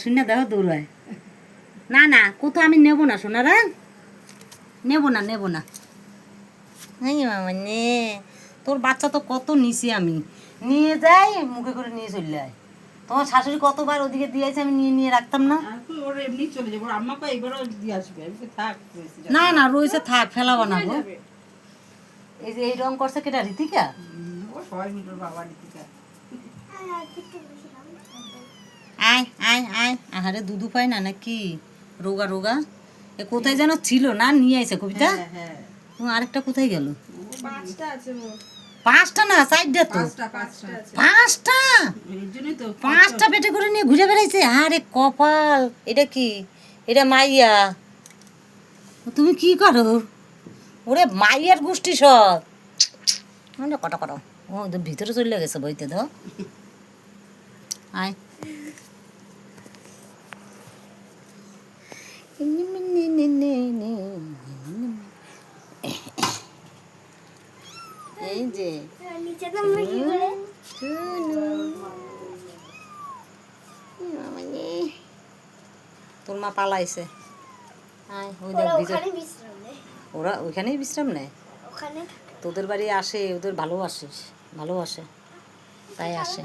শুনে দেখো দৌড়ায়। না না কোথাও আমি নেবো না সোনারা, নেবো না নেবো না। হ্যাঁ মামা নে, তোর বাচ্চা তো কত নিছি আমি, নিয়ে যাই মুখে করে নিয়ে চলে যায়। তোমার শাশুড়ি কতবার ওদিকে দিয়েছে, আমি নিয়ে নিয়ে রাখতাম না। ওর এমনি চলে যাবো, আম্মাকে এবারও দিয়ে আসবে। আমি বলি, থাক না না রয়েছে থাক, ফেলা বানাবো। এই যে এই রং করছে কেটা, ঋতিকা? ও সবাই মিলে ওর বাবা ঋতিকা। আয় আয় আয়, আহারে দুধু পায় না নাকি, রোগা রোগা। এ কোথায় যেন ছিল না, নিয়ে আইছে কবিতা। হ্যাঁ ও আরেকটা কোথায় গেল? 5টা আছে ওর। 5টা না 4টা তো। 5টা আছে। 5টা? এর জন্যই তো 5টা পেটে করে নিয়ে ঘুরে বেড়াইছে। আরে কপাল, এটা কি? এটা মাইয়া। তুমি কি করো? ওরে মাইয়ার গোষ্ঠী সব। মানে কটা করো, ও ওদের ভিতরে চলে গেছে বইতে দাও। আয় এই যে তোর মা পালাইছে। আয় ওই দেখ ভিতরে, ওরা ওইখানেই বিশ্রাম নেয়। তোদের বাড়ি আসে, ওদের ভালোবাসে, ভালোবাসে তাই আসে।